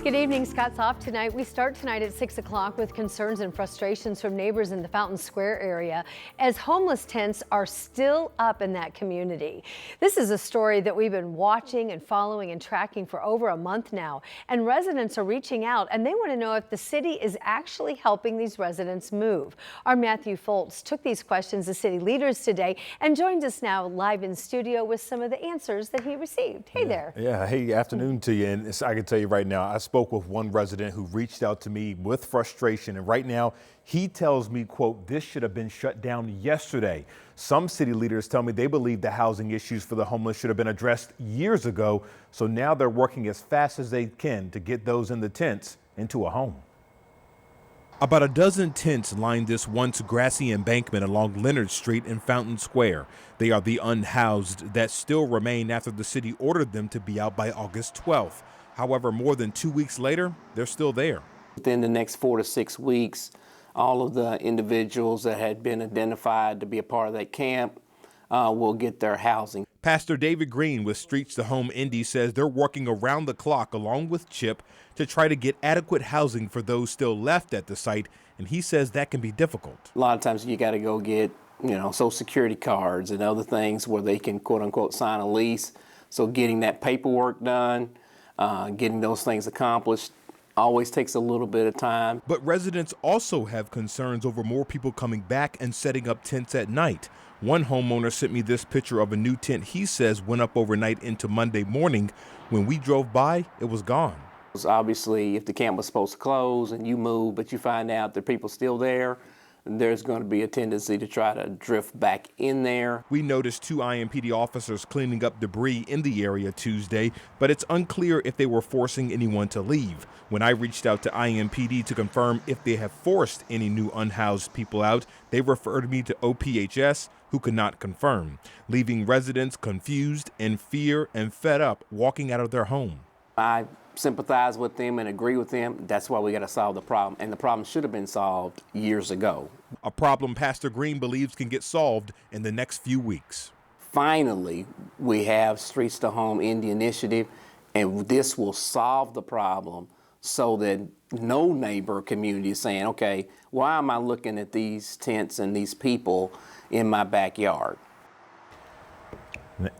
Good evening. Scott's off tonight. We start tonight at 6 o'clock with concerns and frustrations from neighbors in the Fountain Square area as homeless tents are still up in that community. This is a story that we've been watching and following and tracking for over a month now. And residents are reaching out and they want to know if the city is actually helping these residents move. Our Matthew Foltz took these questions to city leaders today and joins us now live in studio with some of the answers that he received. Hey there. Yeah. Hey, afternoon to you. And I can tell you right now, I spoke with one resident who reached out to me with frustration, and right now he tells me, quote, this should have been shut down yesterday. Some city leaders tell me they believe the housing issues for the homeless should have been addressed years ago, so now they're working as fast as they can to get those in the tents into a home. About a dozen tents line this once grassy embankment along Leonard Street in Fountain Square. They are the unhoused that still remain after the city ordered them to be out by August 12th. However, more than 2 weeks later, they're still there. Within the next 4 to 6 weeks, all of the individuals that had been identified to be a part of that camp will get their housing. Pastor David Green with Streets to Home Indy says they're working around the clock along with CHIP to try to get adequate housing for those still left at the site, and he says that can be difficult. A lot of times you got to go get, Social Security cards and other things where they can quote unquote sign a lease. So getting that paperwork done, getting those things accomplished always takes a little bit of time. But residents also have concerns over more people coming back and setting up tents at night. One homeowner sent me this picture of a new tent he says went up overnight into Monday morning. When we drove by, it was gone. Obviously, if the camp was supposed to close and you move, but you find out that people still there, there's going to be a tendency to try to drift back in there. We noticed 2 IMPD officers cleaning up debris in the area Tuesday, but it's unclear if they were forcing anyone to leave. When I reached out to IMPD to confirm if they have forced any new unhoused people out, they referred me to OPHS, who could not confirm, leaving residents confused, in fear, and fed up walking out of their home. I sympathize with them and agree with them. That's why we got to solve the problem. And the problem should have been solved years ago. A problem Pastor Green believes can get solved in the next few weeks. Finally, we have Streets to Home Indy initiative, and this will solve the problem so that no neighbor community is saying, okay, why am I looking at these tents and these people in my backyard?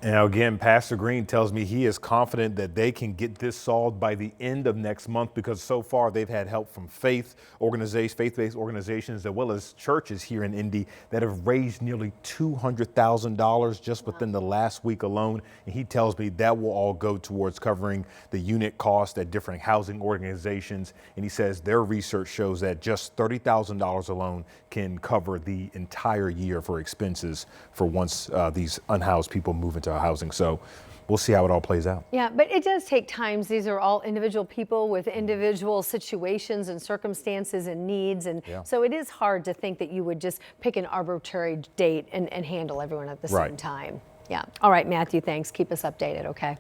Now again, Pastor Green tells me he is confident that they can get this solved by the end of next month because so far they've had help from faith-based organizations as well as churches here in Indy that have raised nearly $200,000 just within the last week alone. And he tells me that will all go towards covering the unit cost at different housing organizations. And he says their research shows that just $30,000 alone can cover the entire year for expenses for once these unhoused people move into our housing. So we'll see how it all plays out. Yeah, but it does take time. These are all individual people with individual situations and circumstances and needs. And so it is hard to think that you would just pick an arbitrary date and handle everyone at the same time. Yeah. All right, Matthew, thanks. Keep us updated, okay?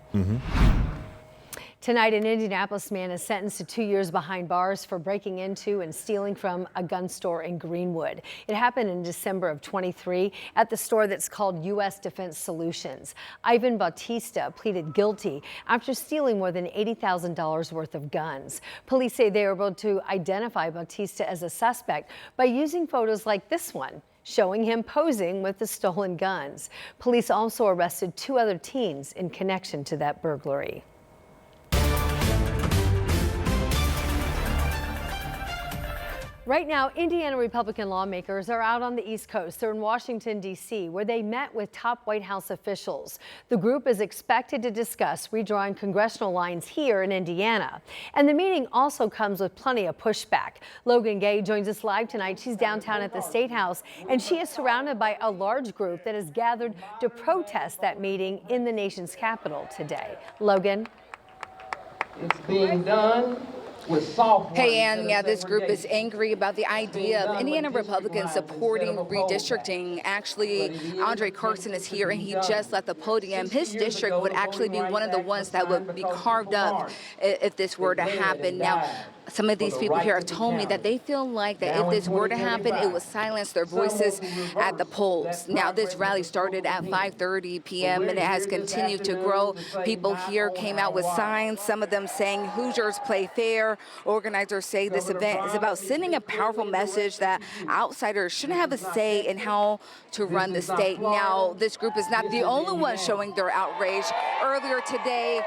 Tonight, an Indianapolis man is sentenced to 2 years behind bars for breaking into and stealing from a gun store in Greenwood. It happened in December of 23 at the store that's called U.S. Defense Solutions. Ivan Bautista pleaded guilty after stealing more than $80,000 worth of guns. Police say they were able to identify Bautista as a suspect by using photos like this one, showing him posing with the stolen guns. Police also arrested 2 other teens in connection to that burglary. Right now, Indiana Republican lawmakers are out on the East Coast. They're in Washington, D.C., where they met with top White House officials. The group is expected to discuss redrawing congressional lines here in Indiana. And the meeting also comes with plenty of pushback. Logan Gay joins us live tonight. She's downtown at the State House, and she is surrounded by a large group that has gathered to protest that meeting in the nation's capital today. Logan? It's being done. Hey, Ann, yeah, this group is angry about the idea of Indiana Republicans supporting redistricting. Actually, Andre Carson is here, and he just left the podium. His district would actually be one of the ones that would be carved up if this were to happen. Now, some of these people here have told me that they feel like that if this were to happen, it would silence their voices at the polls. Now, this rally started at 5:30 p.m. and it has continued to grow. People here came out with signs, some of them saying Hoosiers play fair. Organizers say this event is about sending a powerful message that outsiders shouldn't have a say in how to run the state. Now, this group is not the only one showing their outrage. Earlier today,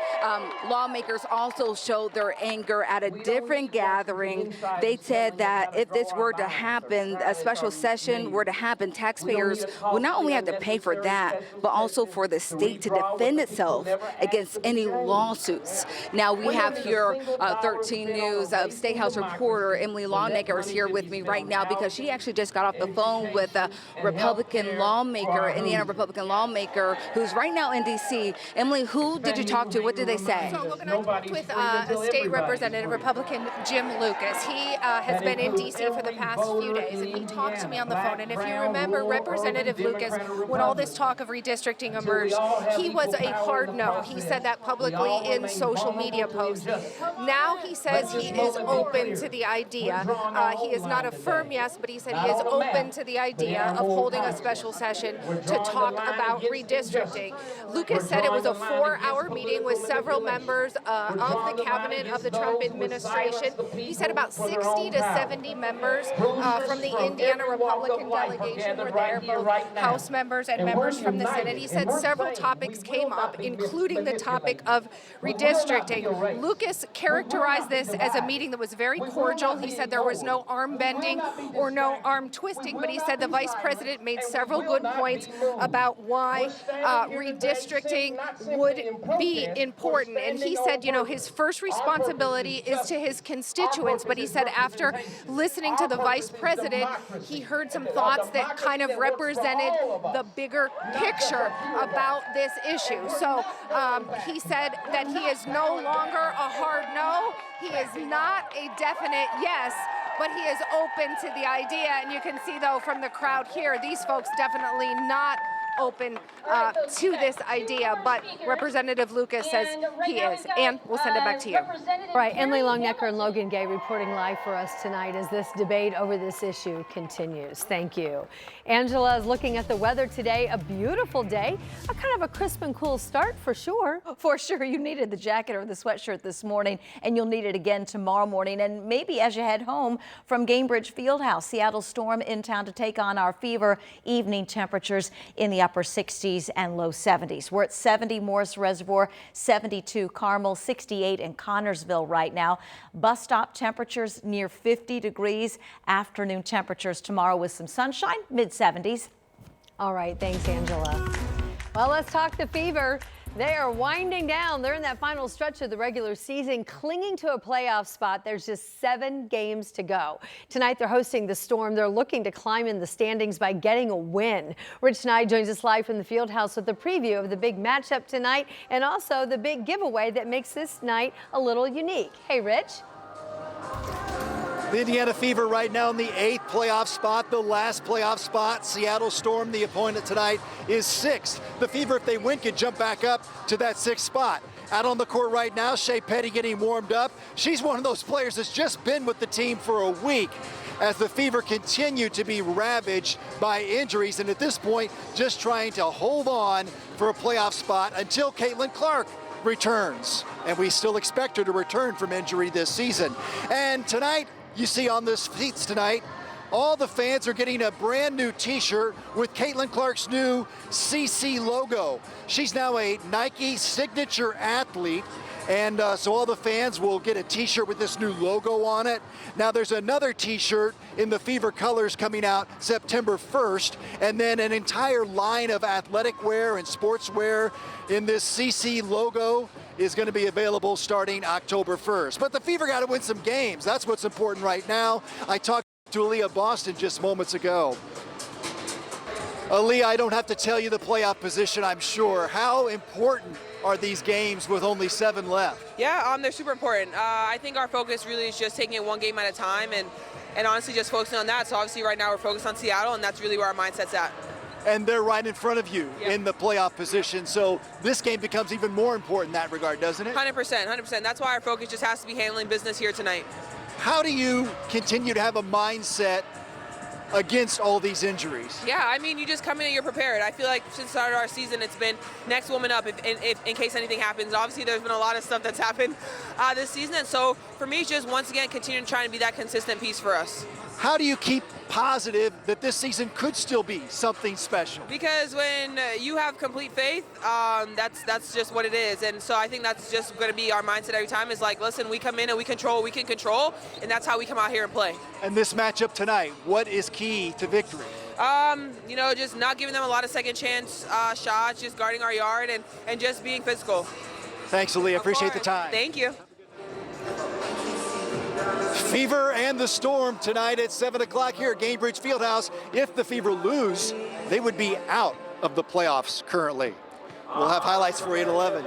lawmakers also showed their anger at a different gathering. They said that if this were to happen, a special session were to happen, taxpayers would not only have to pay for that, but also for the state to defend itself against any lawsuits. Now, we have here 13 News State House reporter Emily Longnecker is here with me right now because she actually just got off the phone with a Republican lawmaker, Indiana Republican lawmaker, who's right now in D.C. Emily, who did you talk to? What did they say? So, look, I talked with a state representative, Republican Jim Lucas. He has been in D.C. for the past few days, and he talked to me on the phone. And if you remember, Representative Lucas, when all this talk of redistricting emerged, he was a hard no. He said that publicly in social media posts. Now he says he is open to the idea. He is not a firm yes, but he said he is open to the idea of holding a special session to talk about redistricting. Lucas said it was a 4-hour meeting with several members of the cabinet of the Trump administration. He said about 60 to 70 members from the Indiana Republican delegation were there, both House members and members from the Senate. He said several topics came up, including the topic of redistricting. Lucas characterized this as a meeting that was very cordial. He said there was no arm bending or no arm twisting, but he said the vice president made several good points about why redistricting would be important. And he said, you know, his first responsibility is to his constituents, but he said after listening to the vice president, he heard some thoughts that kind of represented the bigger picture about this issue. So he said that he is no longer a hard no. He is not a definite yes, but he is open to the idea. And you can see, though, from the crowd here, these folks definitely not open to this idea, but Representative Lucas says he is. And we'll send it back to you. All right, Emily Longnecker and Logan Gay reporting live for us tonight as this debate over this issue continues. Thank you. Angela is looking at the weather today. A beautiful day, a kind of a crisp and cool start for sure. For sure, you needed the jacket or the sweatshirt this morning, and you'll need it again tomorrow morning. And maybe as you head home from Gainbridge Fieldhouse, Seattle Storm in town to take on our fever. Evening temperatures in the upper 60s and low 70s. We're at 70 Morris Reservoir, 72 Carmel, 68 in Connorsville right now. Bus stop temperatures near 50 degrees. Afternoon temperatures tomorrow with some sunshine, mid-70s. All right, thanks, Angela. Well, let's talk the Fever. They are winding down. They're in that final stretch of the regular season, clinging to a playoff spot. There's just 7 games to go. Tonight, they're hosting the Storm. They're looking to climb in the standings by getting a win. Rich Knight joins us live from the Fieldhouse with a preview of the big matchup tonight and also the big giveaway that makes this night a little unique. Hey, Rich. The Indiana Fever right now in the 8th playoff spot, the last playoff spot. Seattle Storm, the opponent tonight, is 6th. The Fever, if they win, could jump back up to that 6th spot. Out on the court right now, Shea Petty getting warmed up. She's one of those players that's just been with the team for a week as the Fever continue to be ravaged by injuries, and at this point, just trying to hold on for a playoff spot until Caitlin Clark returns. And we still expect her to return from injury this season. And tonight, you see on the seats tonight, all the fans are getting a brand new t-shirt with Caitlin Clark's new CC logo. She's now a Nike signature athlete, and so all the fans will get a t-shirt with this new logo on it. Now there's another t-shirt in the Fever colors coming out September 1st, and then an entire line of athletic wear and sportswear in this CC logo is going to be available starting October 1st. But the Fever got to win some games. That's what's important right now. I talked to Aaliyah Boston just moments ago. Aaliyah, I don't have to tell you the playoff position, I'm sure. How important are these games with only 7 left? Yeah, they're super important. I think our focus really is just taking it one game at a time and honestly just focusing on that. So obviously right now we're focused on Seattle, and that's really where our mindset's at. And they're right in front of you in the playoff position. So this game becomes even more important in that regard, doesn't it? 100%. That's why our focus just has to be handling business here tonight. How do you continue to have a mindset against all these injuries? Yeah, I mean, you just come in and you're prepared. I feel like since the start of our season, it's been next woman up if in case anything happens. Obviously, there's been a lot of stuff that's happened this season. And so for me, it's just once again, continuing trying to be that consistent piece for us. How do you keep positive that this season could still be something special? Because when you have complete faith, that's just what it is. And so I think that's just going to be our mindset every time is like, listen, we come in and we control what we can control, and that's how we come out here and play. And this matchup tonight, what is key to victory? You know, just not giving them a lot of second chance shots, just guarding our yard and just being physical. Thanks, Aaliyah. Appreciate the time. Thank you. Fever and the Storm tonight at 7 o'clock here at Gainbridge Fieldhouse. If the Fever lose, they would be out of the playoffs currently. We'll have highlights for you at 11.